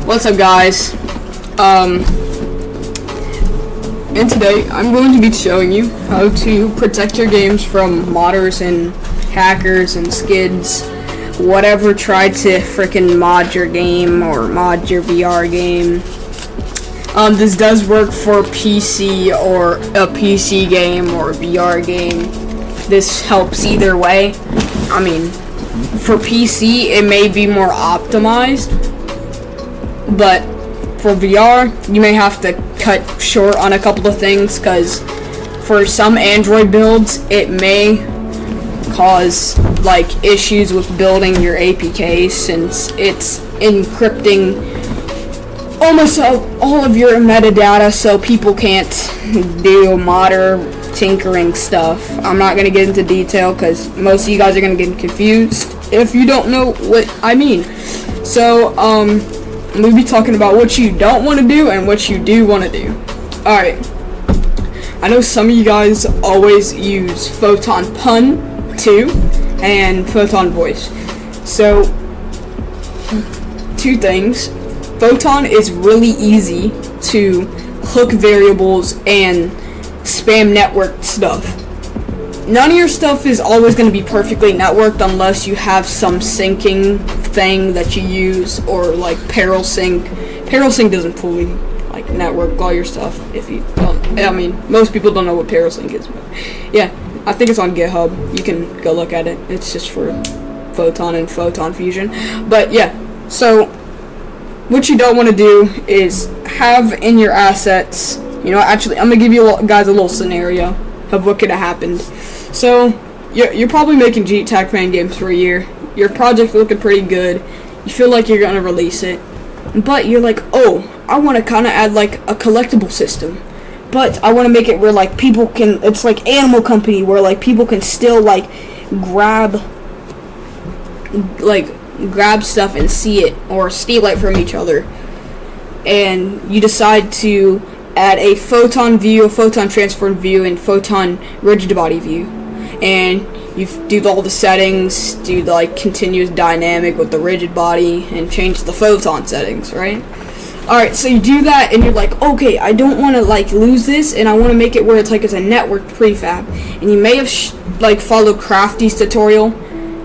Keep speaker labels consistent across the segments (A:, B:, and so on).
A: What's up, guys? And today I'm going to be showing you how to protect your games from modders and hackers and skids, whatever try to frickin' mod your game or mod your VR game. This does work for PC or a PC game or a VR game. This helps either way. I mean, for PC it may be more optimized, but for VR you may have to cut short on a couple of things, because for some Android builds it may cause like issues with building your APK, since it's encrypting almost all of your metadata, so people can't do modder tinkering stuff. I'm not gonna get into detail because most of you guys are gonna get confused if you don't know what I mean. So we'll be talking about what you don't want to do and what you do want to do. Alright, I know some of you guys always use Photon Pun 2 and Photon Voice. So, two things. Photon is really easy to hook variables and spam network stuff. None of your stuff is always going to be perfectly networked unless you have some syncing thing that you use, or like Peril Sync. Peril Sync doesn't fully like network all your stuff if you don't. I mean, most people don't know what Peril Sync is, but yeah, I think it's on GitHub. You can go look at it. It's just for Photon and Photon Fusion. But yeah, so what you don't want to do is have in your assets, you know, actually I'm going to give you guys a little scenario of what could have happened. So, you're probably making GTAC fan games for a year. Your project's looking pretty good. You feel like you're going to release it. But you're like, oh, I want to kind of add like a collectible system. But I want to make it where like people can, it's like Animal Company, where like people can still like grab stuff and see it, or steal it from each other. And you decide to add a photon view, a photon transform view, and photon rigid body view. And you do all the settings, do the like continuous dynamic with the rigid body, and change the photon settings, right? Alright, so you do that, and you're like, okay, I don't want to like lose this, and I want to make it where it's like it's a networked prefab. And you may have followed Crafty's tutorial.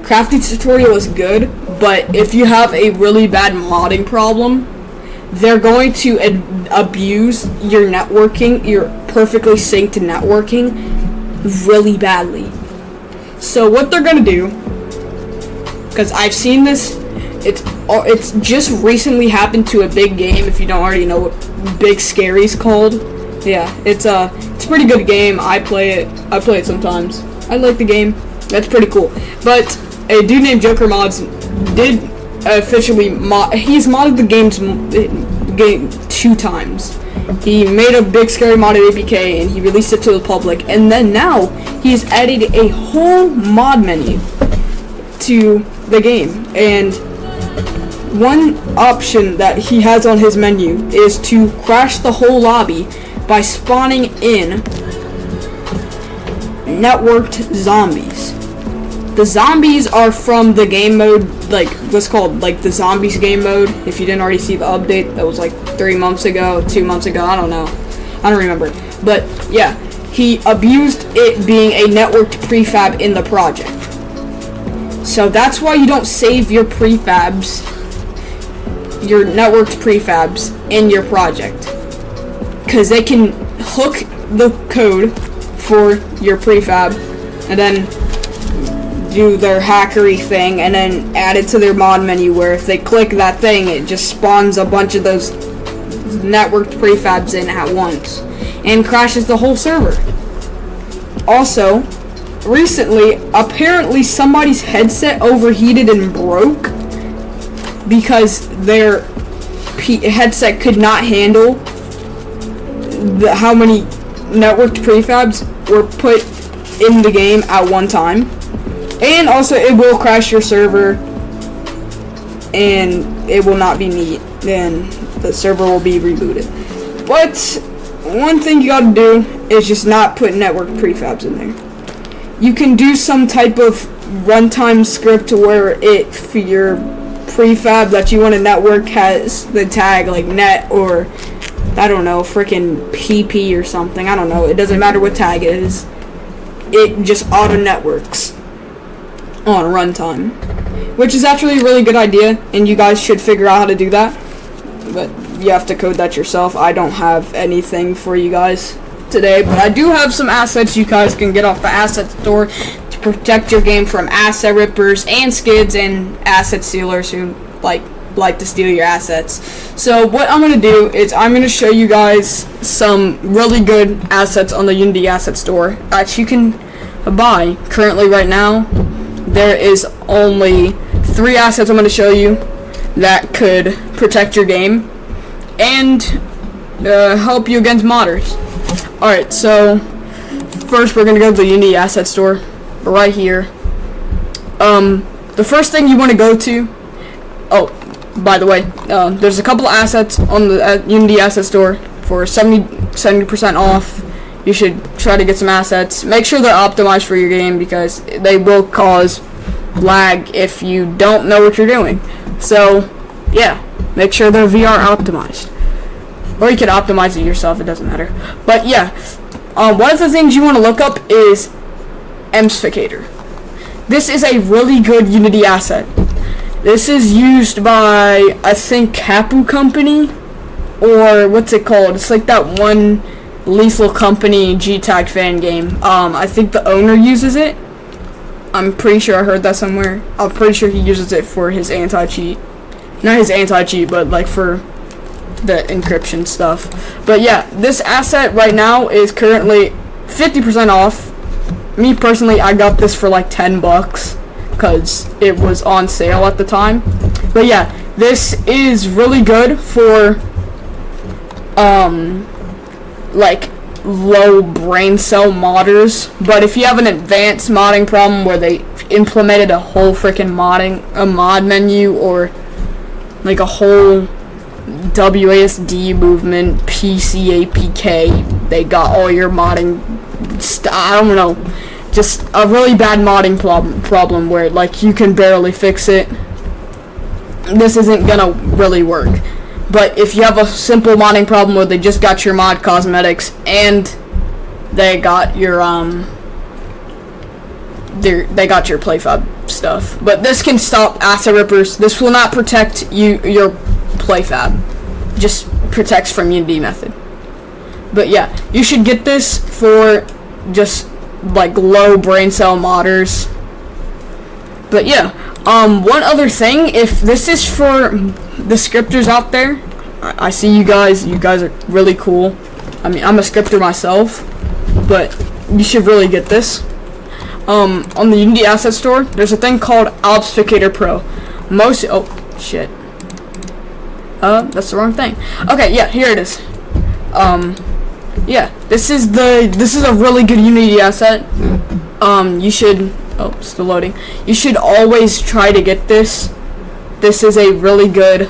A: Crafty's tutorial is good, but if you have a really bad modding problem, they're going to abuse your networking, your perfectly synced networking, really badly. So what they're gonna do, because I've seen this, it's just recently happened to a big game. If you don't already know what Big Scary's called, yeah, it's a pretty good game. I play it sometimes. I like the game. That's pretty cool. But a dude named Joker Mods did officially he's modded the game 2 times. He made a Big Scary modded APK and he released it to the public, and then now he's added a whole mod menu to the game. And one option that he has on his menu is to crash the whole lobby by spawning in networked zombies. The zombies are from the game mode, like what's called like the zombies game mode. If you didn't already see the update, that was like 3 months ago, 2 months ago, I don't know, I don't remember. But yeah, he abused it being a networked prefab in the project. So that's why you don't save your prefabs, your networked prefabs in your project, because they can hook the code for your prefab and then do their hackery thing, and then add it to their mod menu, where if they click that thing, it just spawns a bunch of those networked prefabs in at once and crashes the whole server. Also, recently, apparently somebody's headset overheated and broke because their headset could not handle how many networked prefabs were put in the game at one time. And also, it will crash your server, and it will not be neat, and the server will be rebooted. But one thing you gotta do is just not put network prefabs in there. You can do some type of runtime script to where your prefab that you want to network has the tag like net or I don't know, freaking PP or something. I don't know. It doesn't matter what tag it is. It just auto networks on runtime, which is actually a really good idea, and you guys should figure out how to do that. But you have to code that yourself. I don't have anything for you guys today, but I do have some assets you guys can get off the asset store to protect your game from asset rippers and skids and asset stealers who like to steal your assets. So what I'm going to do is I'm going to show you guys some really good assets on the Unity asset store that you can buy. Currently right now there is only 3 assets I'm going to show you that could protect your game and help you against modders. Alright, so first we're going to go to the Unity asset store right here. The first thing you want to go to, oh, by the way, there's a couple assets on the Unity asset store for 70% off. You should try to get some assets. Make sure they're optimized for your game because they will cause lag if you don't know what you're doing. So, yeah, make sure they're VR optimized. Or you can optimize it yourself, it doesn't matter. But yeah, one of the things you want to look up is Emsificator. This is a really good Unity asset. This is used by, I think, Kapu Company, or what's it called? It's like that one Lethal Company G-Tag fan game. I think the owner uses it. I'm pretty sure I heard that somewhere. I'm pretty sure he uses it for his anti-cheat. Not his anti-cheat, but like for the encryption stuff. But yeah, this asset right now is currently 50% off. Me personally, I got this for like $10 because it was on sale at the time. But yeah, this is really good for like low brain cell modders. But if you have an advanced modding problem where they implemented a whole freaking mod menu or like a whole WASD movement, PCAPK, they got all your modding I don't know, just a really bad modding problem where like you can barely fix it. This isn't gonna really work. But if you have a simple modding problem where they just got your mod cosmetics and they got your they got your playfab stuff, but this can stop asset rippers. This will not protect your playfab, just protects from Unity method. But yeah, you should get this for just like low brain cell modders. But yeah, one other thing, if this is for the scripters out there, I see you guys are really cool. I mean, I'm a scripter myself, but you should really get this. On the Unity asset store, there's a thing called Obfuscator Pro. Oh shit. That's the wrong thing. Okay, yeah, here it is. Yeah, this is a really good Unity asset. You should, oh, still loading. You should always try to get this. This is a really good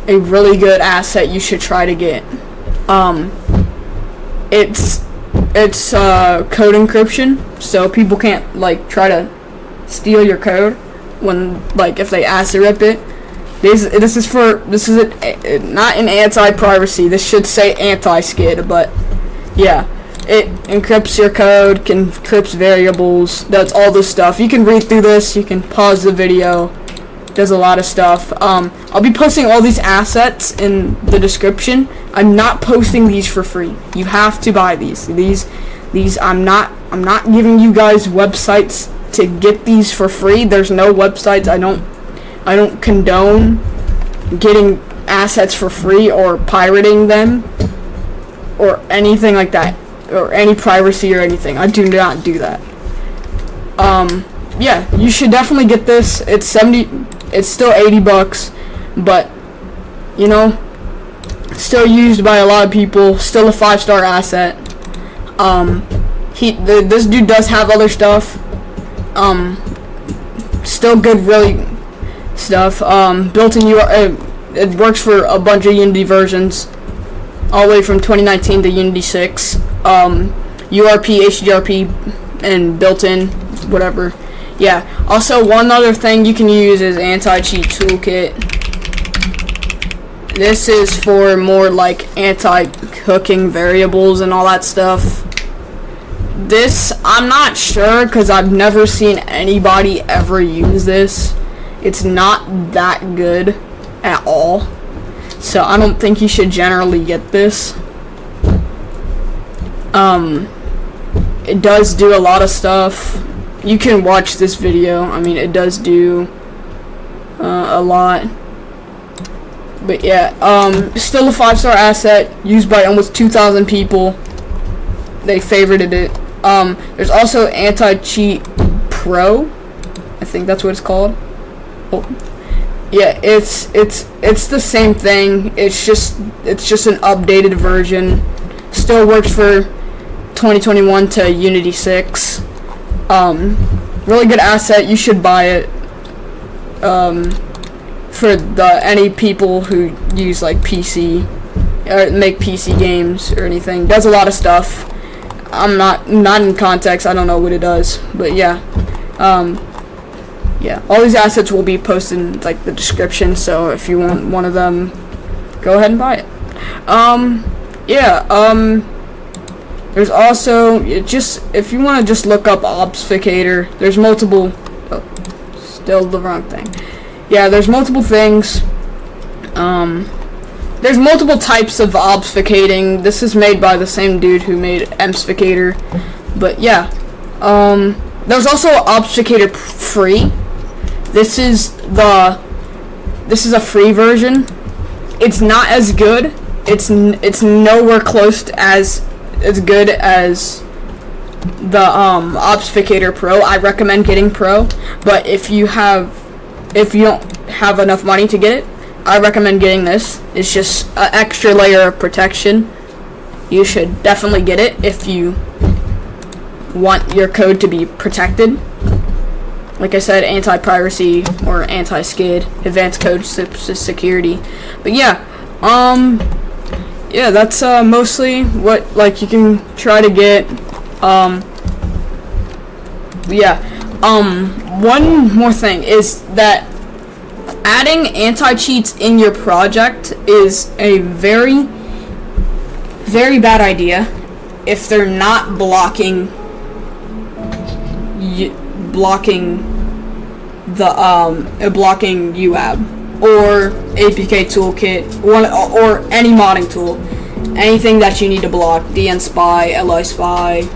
A: asset you should try to get. It's code encryption, so people can't like try to steal your code when like if they asset rip it. This is not an anti-privacy. This should say anti-skid, but yeah, it encrypts your code, encrypts variables, does all this stuff. You can read through this. You can pause the video. Does a lot of stuff. I'll be posting all these assets in the description. I'm not posting these for free. You have to buy these. These I'm not giving you guys websites to get these for free. There's no websites. I don't condone getting assets for free or pirating them or anything like that, or any privacy or anything. I do not do that. Yeah, you should definitely get this. It's still $80, but you know, still used by a lot of people. Still a 5-star asset. This dude does have other stuff. Still good, really stuff. Built-in URL. It works for a bunch of Unity versions, all the way from 2019 to Unity 6. URP, HDRP, and built-in, whatever. Yeah. Also, one other thing you can use is anti-cheat toolkit. This is for more like anti-hooking variables and all that stuff. This, I'm not sure because I've never seen anybody ever use this. It's not that good at all. So I don't think you should generally get this. It does do a lot of stuff. You can watch this video. I mean, it does do a lot. But yeah, still a 5-star asset used by almost 2,000 people. They favorited it. There's also Anti-Cheat Pro. I think that's what it's called. Oh. Yeah, it's the same thing. It's just an updated version. Still works for 2021 to Unity 6. Really good asset. You should buy it. For any people who use like PC or make PC games or anything. Does a lot of stuff. I'm not in context. I don't know what it does, but yeah. Yeah, all these assets will be posted in like the description, so if you want one of them, go ahead and buy it. There's also if you want to just look up obfuscator, there's multiple. Oh, still the wrong thing. Yeah, there's multiple things. There's multiple types of obfuscating. This is made by the same dude who made obfuscator. But yeah, there's also obfuscator free. This is a free version. It's not as good. It's nowhere close to as good as the obfuscator Pro. I recommend getting Pro, but if you don't have enough money to get it, I recommend getting this. It's just an extra layer of protection. You should definitely get it if you want your code to be protected. Like I said, anti-piracy or anti-skid, advanced code security. But yeah, yeah, that's mostly what you can try to get. One more thing is that adding anti-cheats in your project is a very, very bad idea if they're not blocking UAB or APK toolkit or any modding tool, anything that you need to block, DN Spy, LI Spy,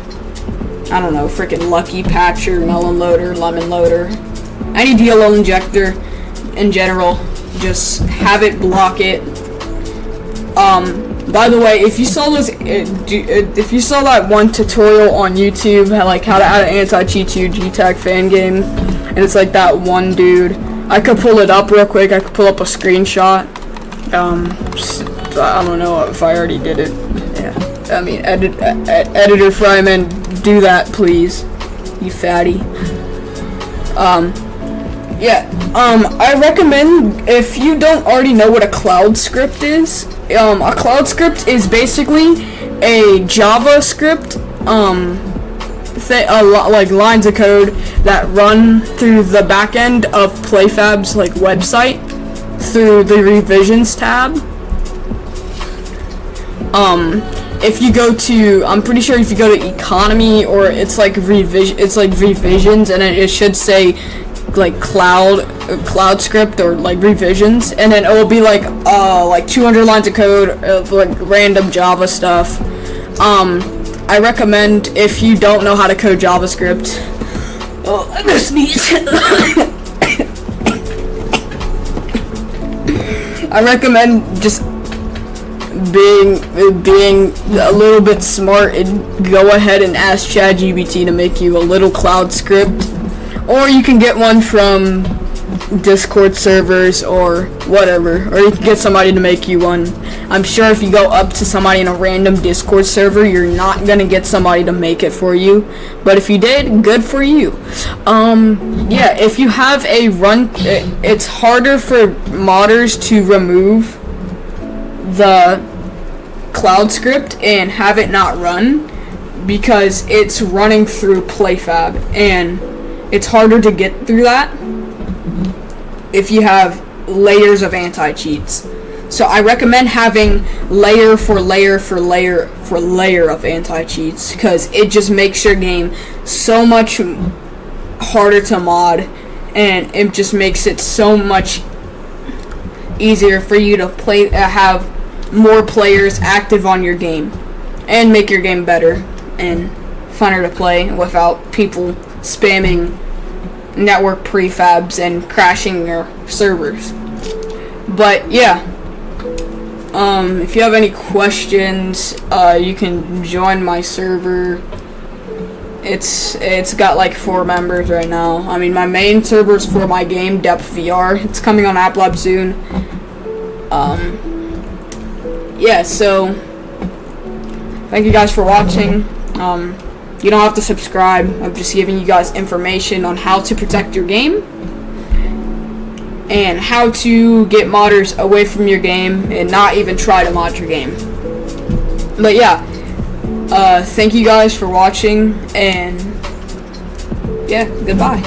A: I don't know, freaking Lucky Patcher, Melon Loader, Lemon Loader, any DLL injector in general, just have it block it. By the way, if you saw that one tutorial on YouTube, like how to add an anti-cheat to your GTAG fan game, and it's like that one dude, I could pull it up real quick. I could pull up a screenshot. I don't know if I already did it. Yeah, I mean, editor Fryman, do that please, you fatty. I recommend, if you don't already know what a cloud script is, a cloud script is basically a JavaScript, like lines of code that run through the back end of PlayFab's like website through the revisions tab. If you go to, I'm pretty sure if you go to economy, or it's like revisions, and it should say like cloud script or like revisions, and then it will be like 200 lines of code of like random Java stuff. I recommend, if you don't know how to code JavaScript, I'm gonna sneeze. I recommend just being a little bit smart and go ahead and ask ChatGPT to make you a little cloud script, or you can get one from Discord servers or whatever, or you can get somebody to make you one. I'm sure if you go up to somebody in a random Discord server, you're not gonna get somebody to make it for you, but if you did, good for you. Yeah, if you have a run, it's harder for modders to remove the cloud script and have it not run because it's running through PlayFab, and it's harder to get through that if you have layers of anti-cheats. So I recommend having layer for layer for layer for layer of anti-cheats, because it just makes your game so much harder to mod, and it just makes it so much easier for you to play, have more players active on your game, and make your game better and funner to play without people spamming network prefabs and crashing your servers. But yeah, if you have any questions, you can join my server. It's got like 4 members right now. I mean, my main server is for my game Depth VR. It's coming on App Lab soon. Yeah, so thank you guys for watching. You don't have to subscribe. I'm just giving you guys information on how to protect your game and how to get modders away from your game and not even try to mod your game. But yeah, thank you guys for watching, and yeah, goodbye.